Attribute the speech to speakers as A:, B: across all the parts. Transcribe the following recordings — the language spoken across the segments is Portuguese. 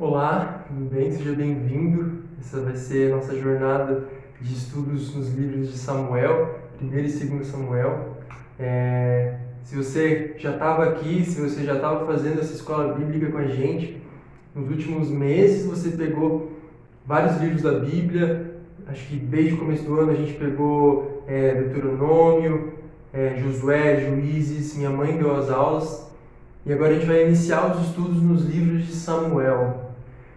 A: Olá, tudo bem? Seja bem-vindo. Essa vai ser a nossa jornada de estudos nos livros de Samuel, 1º e 2º Samuel. Se você já estava aqui, se você já estava fazendo essa escola bíblica com a gente, nos últimos meses você pegou vários livros da Bíblia. Acho que desde o começo do ano a gente pegou Deuteronômio, Josué, Juízes, minha mãe deu as aulas. E agora a gente vai iniciar os estudos nos livros de Samuel.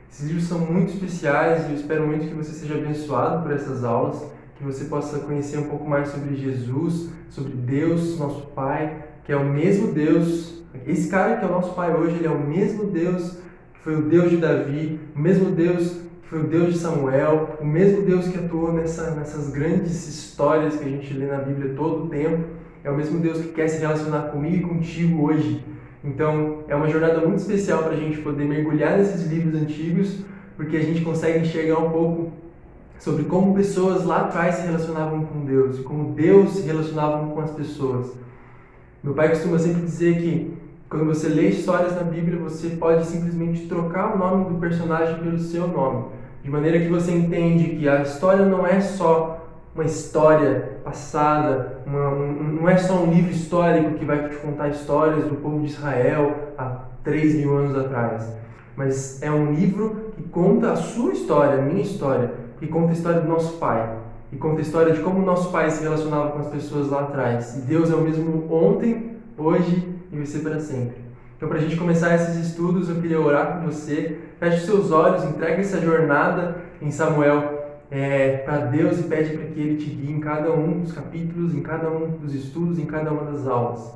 A: Esses livros são muito especiais e eu espero muito que você seja abençoado por essas aulas, que você possa conhecer um pouco mais sobre Jesus, sobre Deus, nosso Pai, que é o mesmo Deus. Esse cara que é o nosso Pai hoje, ele é o mesmo Deus que foi o Deus de Davi, o mesmo Deus que foi o Deus de Samuel, o mesmo Deus que atuou nessas grandes histórias que a gente lê na Bíblia todo o tempo. É o mesmo Deus que quer se relacionar comigo e contigo hoje. Então, é uma jornada muito especial para a gente poder mergulhar nesses livros antigos, porque a gente consegue enxergar um pouco sobre como pessoas lá atrás se relacionavam com Deus, e como Deus se relacionava com as pessoas. Meu pai costuma sempre dizer que quando você lê histórias na Bíblia, você pode simplesmente trocar o nome do personagem pelo seu nome, de maneira que você entende que a história não é só uma história passada, não é só um livro histórico que vai te contar histórias do povo de Israel há 3.000 anos atrás, mas é um livro que conta a sua história, a minha história, que conta a história do nosso Pai, e conta a história de como o nosso Pai se relacionava com as pessoas lá atrás. E Deus é o mesmo ontem, hoje e vai ser para sempre. Então, para a gente começar esses estudos, eu queria orar com você. Feche os seus olhos, entregue essa jornada em Samuel para Deus e pede para que Ele te guie em cada um dos capítulos, em cada um dos estudos, em cada uma das aulas.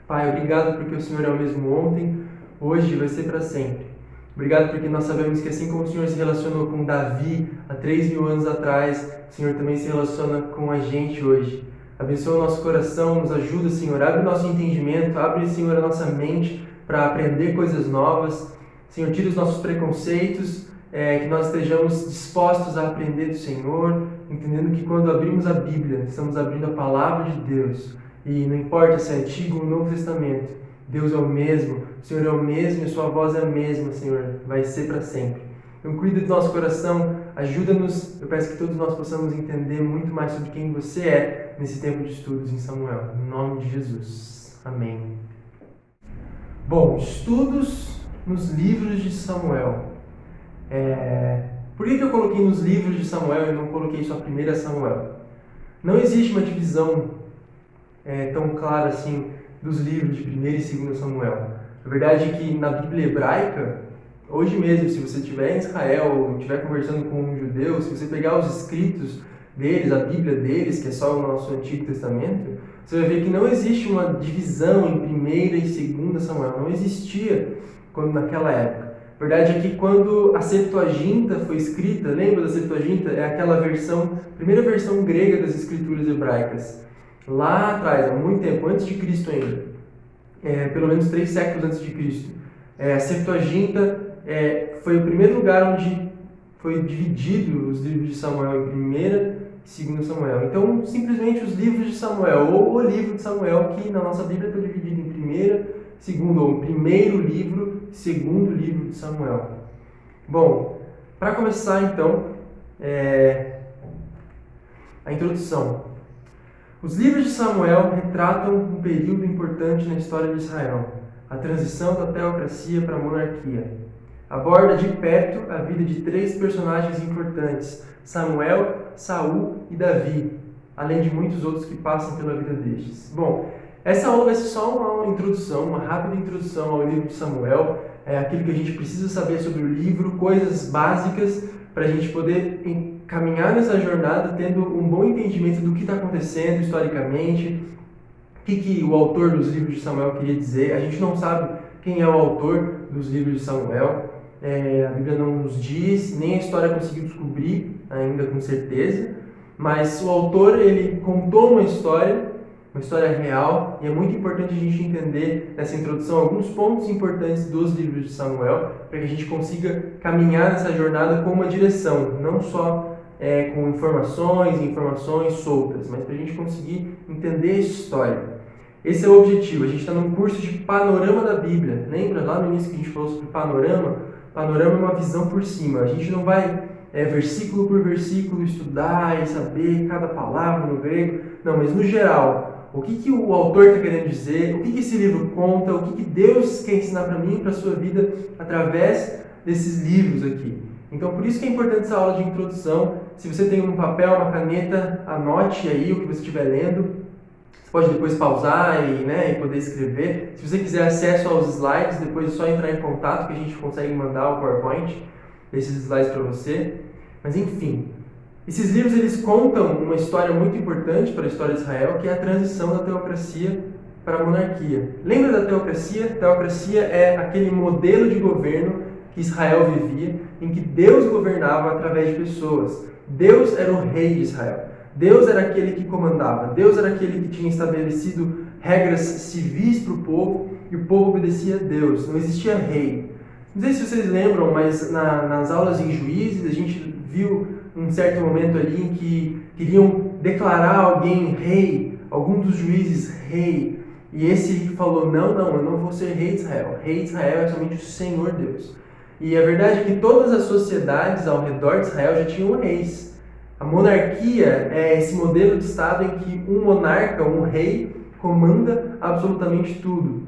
A: Pai, obrigado porque o Senhor é o mesmo ontem, hoje e vai ser para sempre. Obrigado porque nós sabemos que assim como o Senhor se relacionou com Davi há 3.000 anos atrás, o Senhor também se relaciona com a gente hoje. Abençoa o nosso coração, nos ajuda, Senhor, abre o nosso entendimento, abre, Senhor, a nossa mente para aprender coisas novas. Senhor, tira os nossos preconceitos, que nós estejamos dispostos a aprender do Senhor, entendendo que quando abrimos a Bíblia, estamos abrindo a Palavra de Deus. E não importa se é Antigo ou Novo Testamento, Deus é o mesmo, o Senhor é o mesmo e a sua voz é a mesma, Senhor, vai ser para sempre. Então cuida do nosso coração, ajuda-nos, eu peço que todos nós possamos entender muito mais sobre quem você é nesse tempo de estudos em Samuel. Em nome de Jesus. Amém. Bom, estudos nos livros de Samuel. Por que eu coloquei nos livros de Samuel e não coloquei só 1 Samuel? Não existe uma divisão tão clara assim dos livros de 1 e 2 Samuel. A verdade é que na Bíblia hebraica, hoje mesmo, se você estiver em Israel ou estiver conversando com um judeu, se você pegar os escritos deles, a Bíblia deles, que é só o nosso Antigo Testamento, você vai ver que não existe uma divisão em 1 e 2 Samuel. Não existia naquela época. A verdade é que quando a Septuaginta foi escrita, lembra da Septuaginta? É aquela versão, primeira versão grega das escrituras hebraicas. Lá atrás, há muito tempo, antes de Cristo ainda, pelo menos 3 séculos antes de Cristo, a Septuaginta foi o primeiro lugar onde foi dividido os livros de Samuel em 1 e 2 Samuel. Então, simplesmente os livros de Samuel, ou o livro de Samuel, que na nossa Bíblia está dividido em 1º, 2º, ou primeiro livro, 2º livro de Samuel. Bom, para começar então, a introdução. Os livros de Samuel retratam um período importante na história de Israel, a transição da teocracia para a monarquia. Aborda de perto a vida de 3 personagens importantes, Samuel, Saul e Davi, além de muitos outros que passam pela vida destes. Bom, essa aula vai ser só uma introdução, uma rápida introdução ao livro de Samuel, aquilo que a gente precisa saber sobre o livro, coisas básicas para a gente poder caminhar nessa jornada tendo um bom entendimento do que está acontecendo historicamente, o que o autor dos livros de Samuel queria dizer. A gente não sabe quem é o autor dos livros de Samuel, a Bíblia não nos diz, nem a história conseguiu descobrir ainda com certeza, mas o autor ele contou uma história real, e é muito importante a gente entender nessa introdução alguns pontos importantes dos livros de Samuel, para que a gente consiga caminhar nessa jornada com uma direção, não só com informações soltas, mas para a gente conseguir entender a história. Esse é o objetivo. A gente está num curso de panorama da Bíblia. Lembra lá no início que a gente falou sobre panorama? panorama, uma visão por cima. A gente não vai versículo por versículo estudar e saber cada palavra no grego. Não, mas no geral, o que o autor está querendo dizer, o que esse livro conta, o que Deus quer ensinar para mim e para a sua vida através desses livros aqui. Então, por isso que é importante essa aula de introdução. Se você tem um papel, uma caneta, anote aí o que você estiver lendo. Você pode depois pausar e poder escrever. Se você quiser acesso aos slides, depois é só entrar em contato que a gente consegue mandar o PowerPoint, esses slides para você. Mas enfim, esses livros eles contam uma história muito importante para a história de Israel, que é a transição da teocracia para a monarquia. Lembra da teocracia? A teocracia é aquele modelo de governo que Israel vivia, em que Deus governava através de pessoas. Deus era o rei de Israel. Deus era aquele que comandava. Deus era aquele que tinha estabelecido regras civis para o povo e o povo obedecia a Deus. Não existia rei. Não sei se vocês lembram, mas nas aulas em Juízes a gente viu um certo momento ali em que queriam declarar alguém rei, algum dos juízes rei. E esse falou, não, eu não vou ser rei de Israel. Rei de Israel é somente o Senhor Deus. E a verdade é que todas as sociedades ao redor de Israel já tinham reis. A monarquia é esse modelo de Estado em que um monarca, um rei, comanda absolutamente tudo.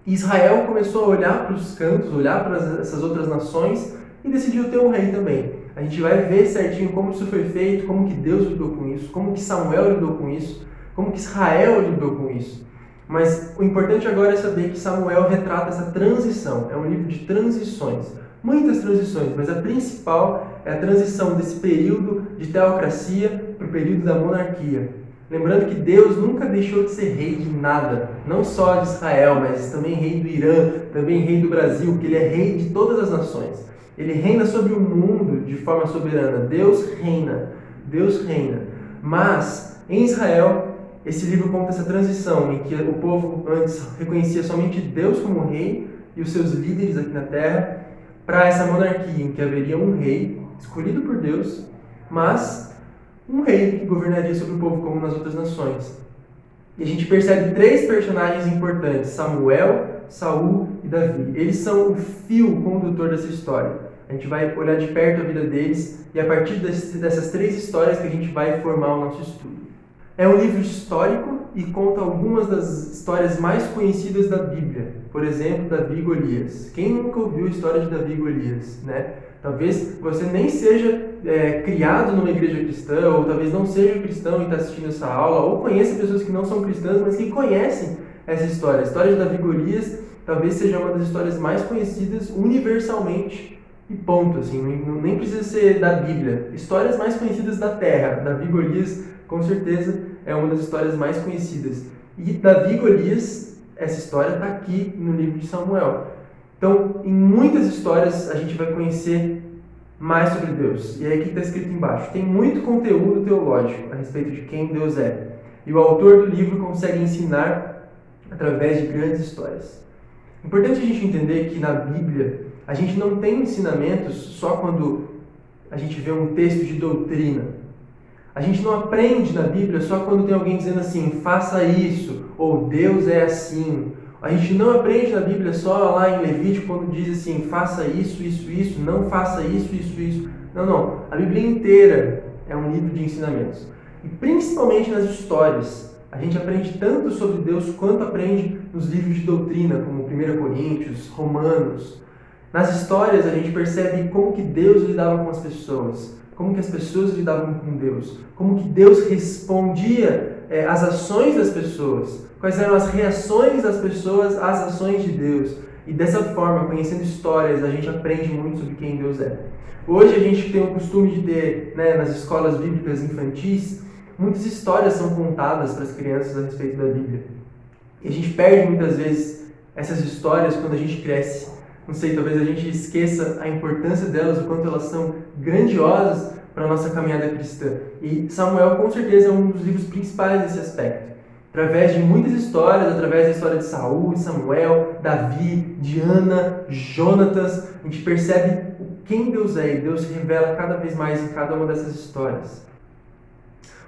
A: Israel começou a olhar para os cantos, olhar para essas outras nações e decidiu ter um rei também. A gente vai ver certinho como isso foi feito, como que Deus lidou com isso, como que Samuel lidou com isso, como que Israel lidou com isso. Mas o importante agora é saber que Samuel retrata essa transição. É um livro de transições. Muitas transições, mas a principal é a transição desse período de teocracia para o período da monarquia. Lembrando que Deus nunca deixou de ser rei de nada. Não só de Israel, mas também rei do Irã, também rei do Brasil, porque ele é rei de todas as nações. Ele reina sobre o mundo de forma soberana. Deus reina. Deus reina. Mas, em Israel, esse livro conta essa transição em que o povo antes reconhecia somente Deus como rei e os seus líderes aqui na terra, para essa monarquia em que haveria um rei escolhido por Deus, mas um rei que governaria sobre o povo como nas outras nações. E a gente percebe 3 personagens importantes, Samuel, Saul e Davi. Eles são o fio condutor dessa história. A gente vai olhar de perto a vida deles e a partir dessas 3 histórias que a gente vai formar o nosso estudo. É um livro histórico e conta algumas das histórias mais conhecidas da Bíblia. Por exemplo, Davi e Golias. Quem nunca ouviu a história de Davi e Golias, né? Talvez você nem seja criado numa igreja cristã, ou talvez não seja cristão e está assistindo essa aula, ou conheça pessoas que não são cristãs, mas que conhecem essa história. A história de Davi e Golias talvez seja uma das histórias mais conhecidas universalmente. E ponto, assim, nem precisa ser da Bíblia. Histórias mais conhecidas da Terra. Davi e Golias, com certeza, é uma das histórias mais conhecidas. E Davi e Golias, essa história está aqui no livro de Samuel. Então, em muitas histórias, a gente vai conhecer mais sobre Deus. E é aqui que está escrito embaixo. Tem muito conteúdo teológico a respeito de quem Deus é. E o autor do livro consegue ensinar através de grandes histórias. É importante a gente entender que na Bíblia, a gente não tem ensinamentos só quando a gente vê um texto de doutrina. A gente não aprende na Bíblia só quando tem alguém dizendo assim, faça isso, ou Deus é assim. A gente não aprende na Bíblia só lá em Levítico quando diz assim, faça isso, isso, isso, não faça isso, isso, isso. Não. A Bíblia inteira é um livro de ensinamentos. E principalmente nas histórias. A gente aprende tanto sobre Deus quanto aprende nos livros de doutrina, como 1 Coríntios, Romanos. Nas histórias a gente percebe como que Deus lidava com as pessoas, como que as pessoas lidavam com Deus, como que Deus respondia às ações das pessoas, quais eram as reações das pessoas às ações de Deus. E dessa forma, conhecendo histórias, a gente aprende muito sobre quem Deus é. Hoje a gente tem o costume de ter, nas escolas bíblicas infantis, muitas histórias são contadas para as crianças a respeito da Bíblia. E a gente perde muitas vezes essas histórias quando a gente cresce. Não sei, talvez a gente esqueça a importância delas, o quanto elas são grandiosas para a nossa caminhada cristã. E Samuel, com certeza, é um dos livros principais desse aspecto. Através de muitas histórias, através da história de Saul, Samuel, Davi, de Ana, Jonatas, a gente percebe quem Deus é e Deus se revela cada vez mais em cada uma dessas histórias.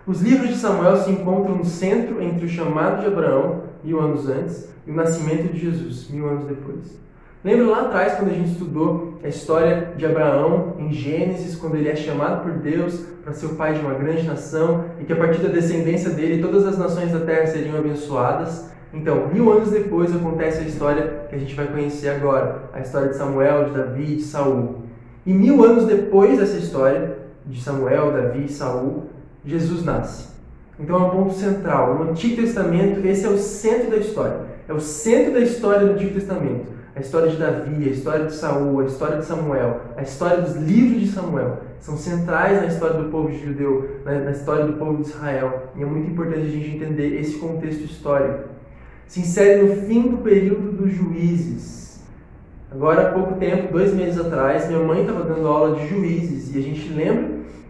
A: Os livros de Samuel se encontram no centro entre o chamado de Abraão, 1000 anos antes, e o nascimento de Jesus, 1000 anos depois. Lembra lá atrás, quando a gente estudou a história de Abraão em Gênesis, quando ele é chamado por Deus para ser o pai de uma grande nação e que a partir da descendência dele todas as nações da terra seriam abençoadas? Então, 1000 anos depois acontece a história que a gente vai conhecer agora, a história de Samuel, de Davi, de Saul. E 1000 anos depois dessa história de Samuel, Davi e Saul, Jesus nasce. Então é um ponto central. No Antigo Testamento, esse é o centro da história. É o centro da história do Antigo Testamento. A história de Davi, a história de Saul, a história de Samuel, a história dos livros de Samuel são centrais na história do povo judeu, na história do povo de Israel. E é muito importante a gente entender esse contexto histórico. Se insere no fim do período dos juízes. Agora, há pouco tempo, 2 meses atrás, minha mãe estava dando aula de juízes e a gente lembra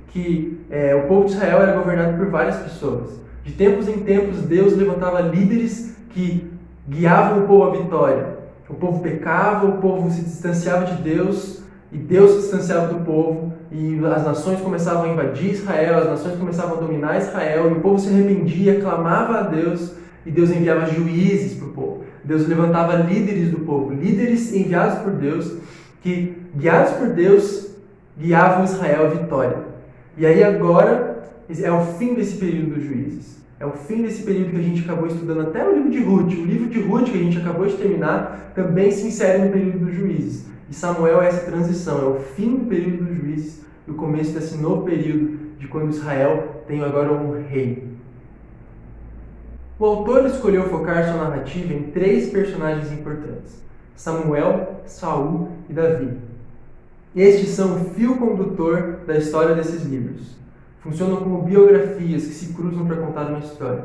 A: que o povo de Israel era governado por várias pessoas. De tempos em tempos, Deus levantava líderes que guiavam o povo à vitória. O povo pecava, o povo se distanciava de Deus, e Deus se distanciava do povo, e as nações começavam a invadir Israel, as nações começavam a dominar Israel, e o povo se arrependia, clamava a Deus, e Deus enviava juízes para o povo. Deus levantava líderes do povo, líderes enviados por Deus, que, guiados por Deus, guiavam Israel à vitória. E aí agora é o fim desse período dos juízes. É o fim desse período que a gente acabou estudando até no livro de Ruth. O livro de Ruth que a gente acabou de terminar também se insere no período dos juízes. E Samuel é essa transição, é o fim do período dos juízes e o começo desse novo período de quando Israel tem agora um rei. O autor escolheu focar sua narrativa em 3 personagens importantes: Samuel, Saul e Davi. Estes são o fio condutor da história desses livros. Funcionam como biografias que se cruzam para contar uma história.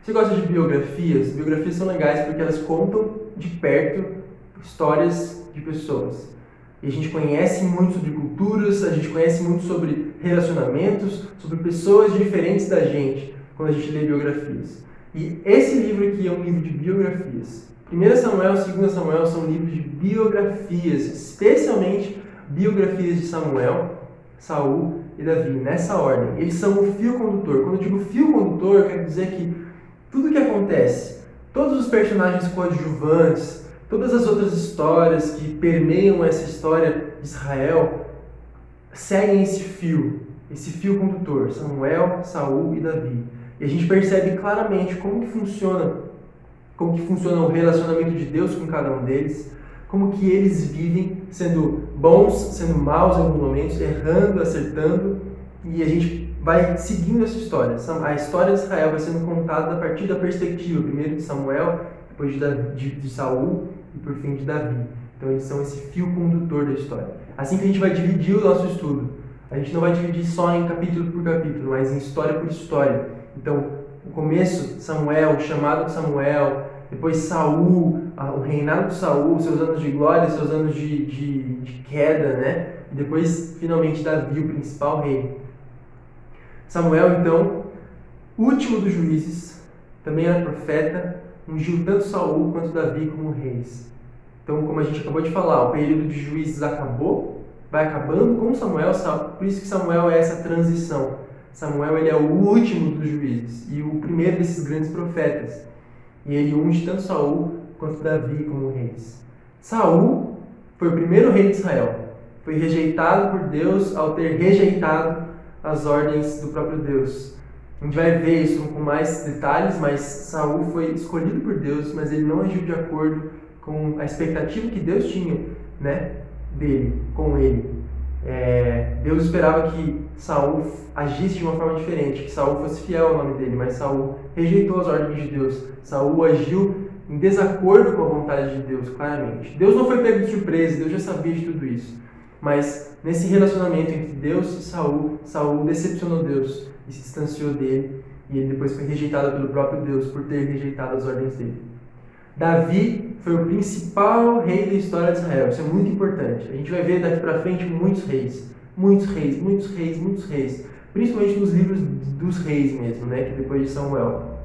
A: Você gosta de biografias? Biografias são legais porque elas contam de perto histórias de pessoas. E a gente conhece muito sobre culturas, a gente conhece muito sobre relacionamentos, sobre pessoas diferentes da gente quando a gente lê biografias. E esse livro aqui é um livro de biografias. 1 Samuel e 2 Samuel são livros de biografias, especialmente biografias de Samuel, Saul e Davi, nessa ordem. Eles são o fio condutor. Quando eu digo fio condutor, eu quero dizer que tudo o que acontece, todos os personagens coadjuvantes, todas as outras histórias que permeiam essa história de Israel, seguem esse fio condutor, Samuel, Saul e Davi. E a gente percebe claramente como que funciona o relacionamento de Deus com cada um deles, como que eles vivem sendo bons, sendo maus em alguns momentos, errando, acertando, e a gente vai seguindo essa história. A história de Israel vai sendo contada a partir da perspectiva, primeiro de Samuel, depois de Saul e por fim de Davi. Então eles são esse fio condutor da história. Assim que a gente vai dividir o nosso estudo, a gente não vai dividir só em capítulo por capítulo, mas em história por história. Então, o começo, Samuel, o chamado de Samuel, depois Saul, o reinado de Saul, seus anos de glória, seus anos de queda, né? E depois, finalmente, Davi, o principal rei. Samuel, então, último dos juízes, também era profeta, ungiu tanto Saul quanto Davi como reis. Então, como a gente acabou de falar, o período de juízes acabou, vai acabando com Samuel, por isso que Samuel é essa transição. Samuel ele é o último dos juízes e o primeiro desses grandes profetas. E ele unge tanto Saul quanto Davi como reis. Saul foi o primeiro rei de Israel. Foi rejeitado por Deus ao ter rejeitado as ordens do próprio Deus. A gente vai ver isso com mais detalhes, mas Saul foi escolhido por Deus, mas ele não agiu de acordo com a expectativa que Deus tinha, né, dele, com ele. Deus esperava que Saul agisse de uma forma diferente, que Saul fosse fiel ao nome dele, mas Saul rejeitou as ordens de Deus. Saul agiu em desacordo com a vontade de Deus, claramente. Deus não foi pego de surpresa, Deus já sabia de tudo isso. Mas nesse relacionamento entre Deus e Saul, Saul decepcionou Deus e se distanciou dele, e ele depois foi rejeitado pelo próprio Deus por ter rejeitado as ordens dele. Davi foi o principal rei da história de Israel. Isso é muito importante. A gente vai ver daqui para frente muitos reis. Principalmente nos livros dos reis mesmo, né? Que depois de Samuel.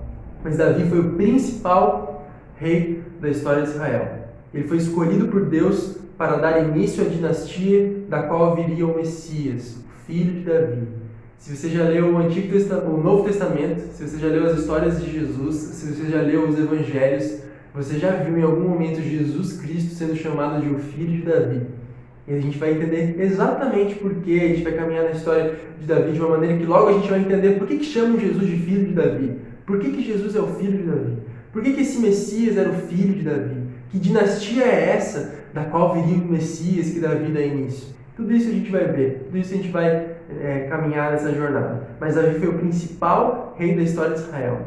A: Mas Davi foi o principal rei da história de Israel. Ele foi escolhido por Deus para dar início à dinastia da qual viria o Messias, o filho de Davi. Se você já leu o Novo Testamento, se você já leu as histórias de Jesus, se você já leu os Evangelhos, Você já viu em algum momento Jesus Cristo sendo chamado de o Filho de Davi? E a gente vai entender exatamente por que a gente vai caminhar na história de Davi de uma maneira que logo a gente vai entender por que chamam Jesus de Filho de Davi. Por que Jesus é o Filho de Davi? Por que esse Messias era o Filho de Davi? Que dinastia é essa da qual viria o Messias que Davi dá início? Tudo isso a gente vai ver, tudo isso a gente vai caminhar nessa jornada. Mas Davi foi o principal rei da história de Israel.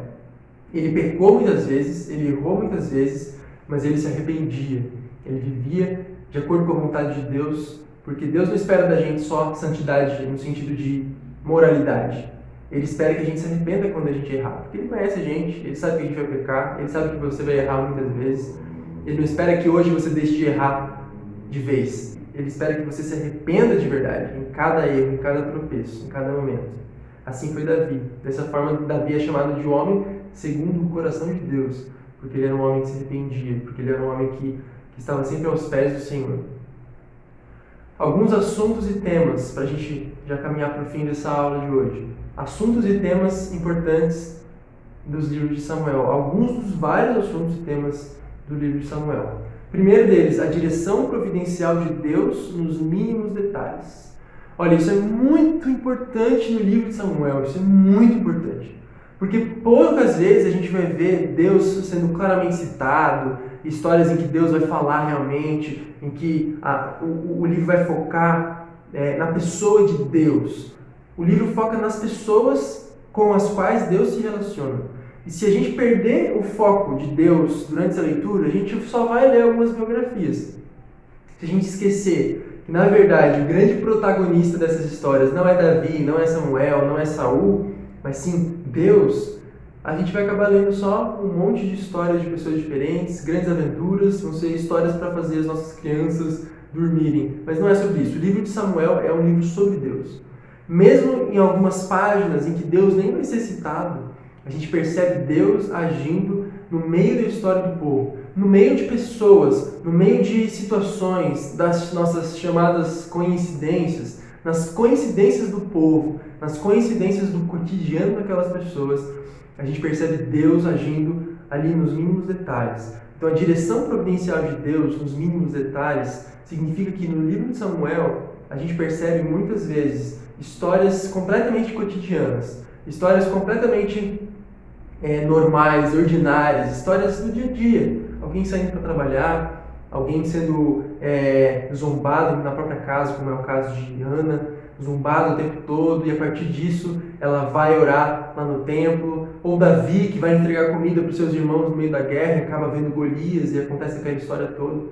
A: Ele pecou muitas vezes, ele errou muitas vezes, mas ele se arrependia. Ele vivia de acordo com a vontade de Deus, porque Deus não espera da gente só santidade no sentido de moralidade. Ele espera que a gente se arrependa quando a gente errar, porque Ele conhece a gente, Ele sabe que a gente vai pecar, Ele sabe que você vai errar muitas vezes. Ele não espera que hoje você deixe de errar de vez. Ele espera que você se arrependa de verdade, em cada erro, em cada tropeço, em cada momento. Assim foi Davi. Dessa forma, Davi é chamado de homem segundo o coração de Deus, porque ele era um homem que se arrependia, porque ele era um homem que estava sempre aos pés do Senhor. Alguns assuntos e temas para a gente já caminhar para o fim dessa aula de hoje. Assuntos e temas importantes dos livros de Samuel. Alguns dos vários assuntos e temas do livro de Samuel. Primeiro deles, a direção providencial de Deus nos mínimos detalhes. Olha, isso é muito importante no livro de Samuel, isso é muito importante. Porque poucas vezes a gente vai ver Deus sendo claramente citado, histórias em que Deus vai falar realmente, em que o livro vai focar na pessoa de Deus. O livro foca nas pessoas com as quais Deus se relaciona. E se a gente perder o foco de Deus durante essa leitura, a gente só vai ler algumas biografias. Se a gente esquecer que, na verdade, o grande protagonista dessas histórias não é Davi, não é Samuel, não é Saul, mas sim Deus, a gente vai acabar lendo só um monte de histórias de pessoas diferentes, grandes aventuras, vão ser histórias para fazer as nossas crianças dormirem. Mas não é sobre isso. O livro de Samuel é um livro sobre Deus. Mesmo em algumas páginas em que Deus nem vai ser citado, a gente percebe Deus agindo no meio da história do povo, no meio de pessoas, no meio de situações, das nossas chamadas coincidências, nas coincidências do povo, nas coincidências do cotidiano daquelas pessoas, a gente percebe Deus agindo ali nos mínimos detalhes. Então, a direção providencial de Deus nos mínimos detalhes significa que no livro de Samuel a gente percebe muitas vezes histórias completamente cotidianas, histórias completamente normais, ordinárias, histórias do dia a dia. Alguém saindo para trabalhar, alguém sendo zombado na própria casa, como é o caso de Ana, zombado o tempo todo, e a partir disso ela vai orar lá no templo. Ou Davi, que vai entregar comida para os seus irmãos no meio da guerra, e acaba vendo Golias e acontece aquela história toda.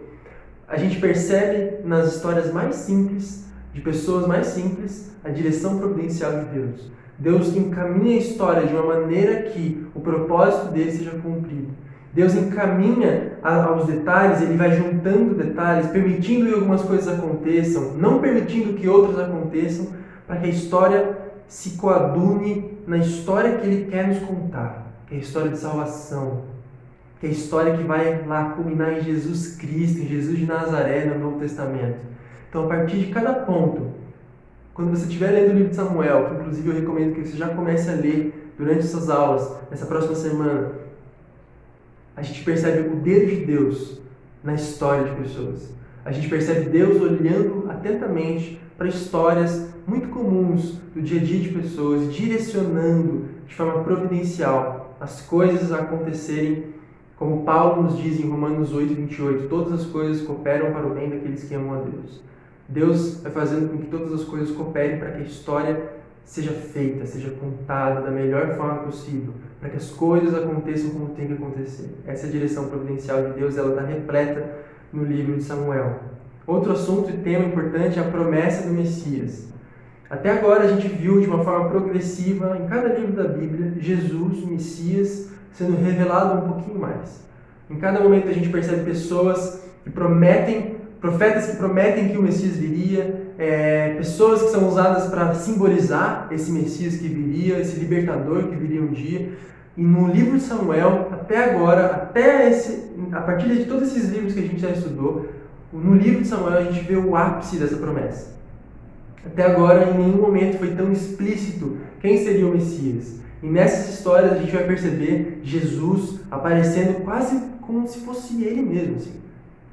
A: A gente percebe nas histórias mais simples, de pessoas mais simples, a direção providencial de Deus. Deus encaminha a história de uma maneira que o propósito dele seja cumprido. Deus encaminha aos detalhes, ele vai juntando detalhes, permitindo que algumas coisas aconteçam, não permitindo que outras aconteçam, para que a história se coadune na história que ele quer nos contar, que é a história de salvação, que é a história que vai lá culminar em Jesus Cristo, em Jesus de Nazaré, no Novo Testamento. Então, a partir de cada ponto, quando você estiver lendo o livro de Samuel, que inclusive eu recomendo que você já comece a ler durante essas aulas, nessa próxima semana, a gente percebe o dedo de Deus na história de pessoas. A gente percebe Deus olhando atentamente para histórias muito comuns do dia a dia de pessoas, direcionando de forma providencial as coisas a acontecerem, como Paulo nos diz em Romanos 8:28, todas as coisas cooperam para o bem daqueles que amam a Deus. Deus vai fazendo com que todas as coisas cooperem para que a história seja feita, seja contada da melhor forma possível, para que as coisas aconteçam como tem que acontecer. Essa é a direção providencial de Deus, ela está repleta no livro de Samuel. Outro assunto e tema importante é a promessa do Messias. Até agora a gente viu de uma forma progressiva, em cada livro da Bíblia, Jesus, o Messias, sendo revelado um pouquinho mais. Em cada momento a gente percebe pessoas que prometem, profetas que prometem que o Messias viria, pessoas que são usadas para simbolizar esse Messias que viria, esse libertador que viria um dia. E no livro de Samuel, até agora, a partir de todos esses livros que a gente já estudou, no livro de Samuel a gente vê o ápice dessa promessa. Até agora, em nenhum momento foi tão explícito quem seria o Messias. E nessas histórias a gente vai perceber Jesus aparecendo quase como se fosse ele mesmo. Assim.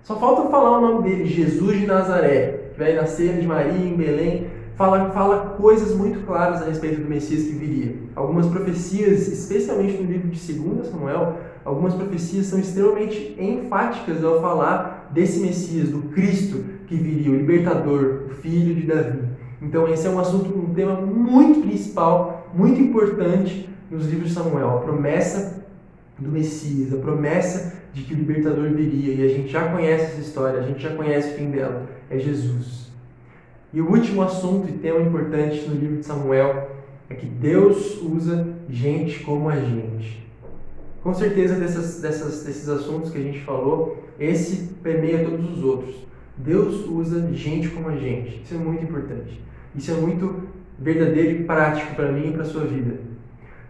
A: Só falta falar o nome dele, Jesus de Nazaré, que vai nascer de Maria em Belém. Fala coisas muito claras a respeito do Messias que viria. Algumas profecias, especialmente no livro de 2 Samuel, algumas profecias são extremamente enfáticas ao falar desse Messias, do Cristo que viria, o libertador, o filho de Davi. Então esse é um tema muito principal, muito importante nos livros de Samuel, a promessa do Messias, a promessa de que o libertador viria, e a gente já conhece essa história, a gente já conhece o fim dela, é Jesus. E o último assunto e tema importante no livro de Samuel é que Deus usa gente como a gente. Com certeza desses assuntos que a gente falou, esse permeia todos os outros. Deus usa gente como a gente. Isso é muito importante. Isso é muito verdadeiro e prático para mim e para a sua vida.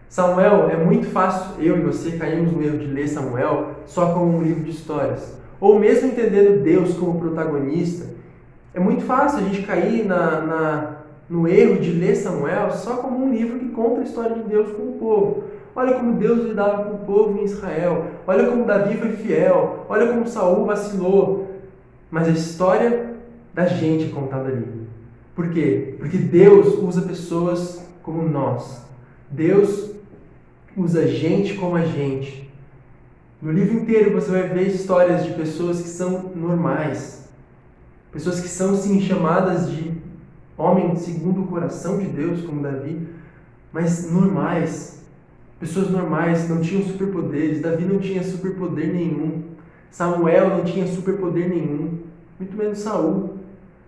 A: Samuel, é muito fácil eu e você cairmos no erro de ler Samuel só como um livro de histórias. Ou mesmo entendendo Deus como protagonista, é muito fácil a gente cair no erro de ler Samuel só como um livro que conta a história de Deus com o povo. Olha como Deus lidava com o povo em Israel. Olha como Davi foi fiel. Olha como Saul vacilou. Mas a história da gente é contada ali. Por quê? Porque Deus usa pessoas como nós. Deus usa gente como a gente. No livro inteiro você vai ver histórias de pessoas que são normais. Pessoas que são, sim, chamadas de homem segundo o coração de Deus, como Davi, mas normais. Pessoas normais, não tinham superpoderes. Davi não tinha superpoder nenhum. Samuel não tinha superpoder nenhum. Muito menos Saul.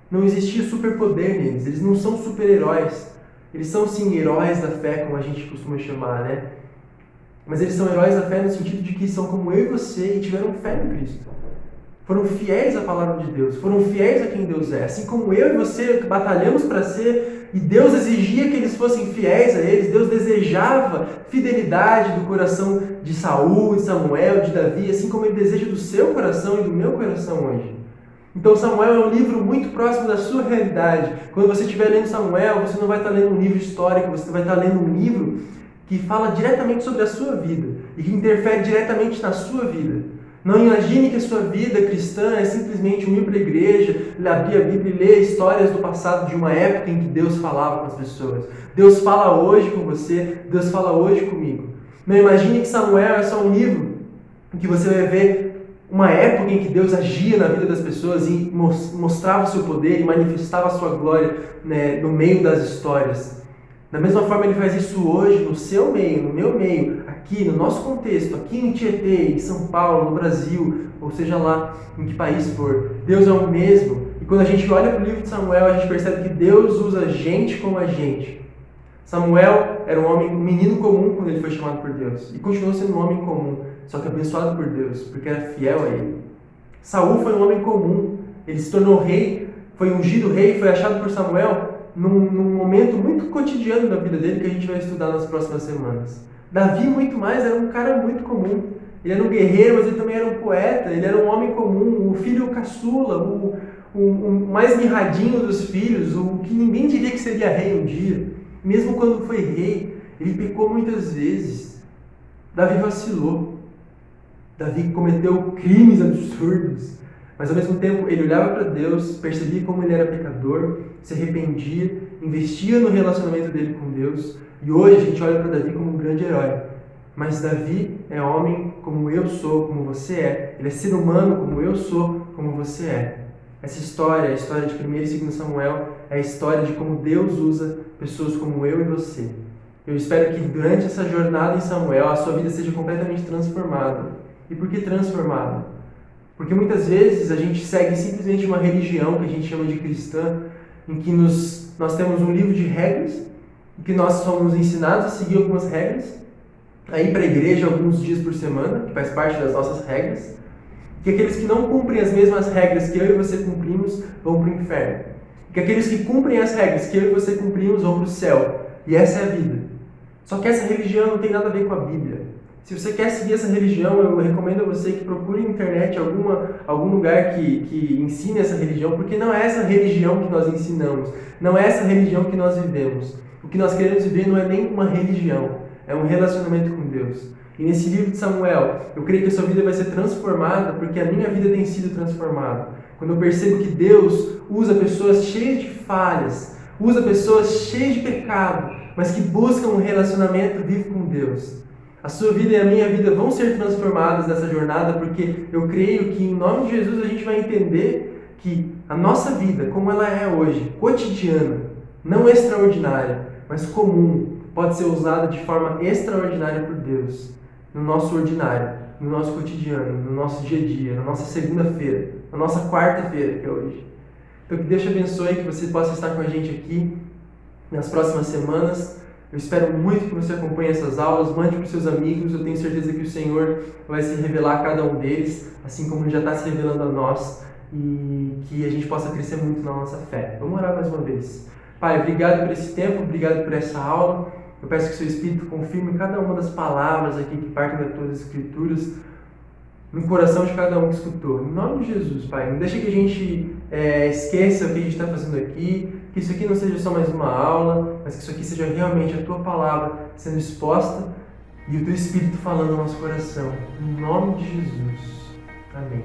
A: Não existia superpoder neles. Eles não são super-heróis. Eles são, sim, heróis da fé, como a gente costuma chamar, né? Mas eles são heróis da fé no sentido de que são como eu e você e tiveram fé em Cristo. Foram fiéis à palavra de Deus, foram fiéis a quem Deus é. Assim como eu e você batalhamos para ser, e Deus exigia que eles fossem fiéis a eles, Deus desejava fidelidade do coração de Saul, de Samuel, de Davi, assim como Ele deseja do seu coração e do meu coração hoje. Então Samuel é um livro muito próximo da sua realidade. Quando você estiver lendo Samuel, você não vai estar lendo um livro histórico, você vai estar lendo um livro que fala diretamente sobre a sua vida e que interfere diretamente na sua vida. Não imagine que a sua vida cristã é simplesmente ir para a igreja, abrir a Bíblia e ler histórias do passado de uma época em que Deus falava com as pessoas. Deus fala hoje com você, Deus fala hoje comigo. Não imagine que Samuel é só um livro em que você vai ver uma época em que Deus agia na vida das pessoas e mostrava o seu poder e manifestava a sua glória, né, no meio das histórias. Da mesma forma, Ele faz isso hoje no seu meio, no meu meio, aqui no nosso contexto, aqui em Tietê, em São Paulo, no Brasil, ou seja lá em que país for. Deus é o mesmo. E quando a gente olha para o livro de Samuel, a gente percebe que Deus usa gente como a gente. Samuel era um menino comum quando ele foi chamado por Deus. E continuou sendo um homem comum, só que abençoado por Deus, porque era fiel a Ele. Saul foi um homem comum. Ele se tornou rei, foi ungido rei, foi achado por Samuel num momento muito cotidiano da vida dele que a gente vai estudar nas próximas semanas. Davi, muito mais, era um cara muito comum. Ele era um guerreiro, mas ele também era um poeta, ele era um homem comum, o filho caçula, o mais mirradinho dos filhos, o que ninguém diria que seria rei um dia. Mesmo quando foi rei, ele pecou muitas vezes. Davi vacilou. Davi cometeu crimes absurdos. Mas ao mesmo tempo ele olhava para Deus, percebia como ele era pecador, se arrependia, investia no relacionamento dele com Deus. E hoje a gente olha para Davi como um grande herói. Mas Davi é homem como eu sou, como você é. Ele é ser humano como eu sou, como você é. Essa história, a história de 1 e 2 Samuel, é a história de como Deus usa pessoas como eu e você. Eu espero que durante essa jornada em Samuel a sua vida seja completamente transformada. E por que transformada? Porque muitas vezes a gente segue simplesmente uma religião que a gente chama de cristã, em que nós temos um livro de regras, em que nós somos ensinados a seguir algumas regras, a ir para a igreja alguns dias por semana, que faz parte das nossas regras, que aqueles que não cumprem as mesmas regras que eu e você cumprimos vão para o inferno, que aqueles que cumprem as regras que eu e você cumprimos vão para o céu, e essa é a vida. Só que essa religião não tem nada a ver com a Bíblia. Se você quer seguir essa religião, eu recomendo a você que procure na internet algum lugar que ensine essa religião, porque não é essa religião que nós ensinamos, não é essa religião que nós vivemos. O que nós queremos viver não é nem uma religião, é um relacionamento com Deus. E nesse livro de Samuel, eu creio que a sua vida vai ser transformada, porque a minha vida tem sido transformada. Quando eu percebo que Deus usa pessoas cheias de falhas, usa pessoas cheias de pecado, mas que buscam um relacionamento vivo com Deus. A sua vida e a minha vida vão ser transformadas nessa jornada, porque eu creio que em nome de Jesus a gente vai entender que a nossa vida, como ela é hoje, cotidiana, não extraordinária, mas comum, pode ser usada de forma extraordinária por Deus, no nosso ordinário, no nosso cotidiano, no nosso dia a dia, na nossa segunda-feira, na nossa quarta-feira, que é hoje. Então que Deus te abençoe, que você possa estar com a gente aqui nas próximas semanas. Eu espero muito que você acompanhe essas aulas, mande para os seus amigos, eu tenho certeza que o Senhor vai se revelar a cada um deles, assim como Ele já está se revelando a nós, e que a gente possa crescer muito na nossa fé. Vamos orar mais uma vez. Pai, obrigado por esse tempo, obrigado por essa aula. Eu peço que o seu Espírito confirme cada uma das palavras aqui que partem das tuas Escrituras no coração de cada um que escutou. Em nome de Jesus, Pai, não deixa que a gente esqueça o que a gente está fazendo aqui, que isso aqui não seja só mais uma aula, mas que isso aqui seja realmente a Tua palavra sendo exposta e o Teu Espírito falando no nosso coração. Em nome de Jesus. Amém.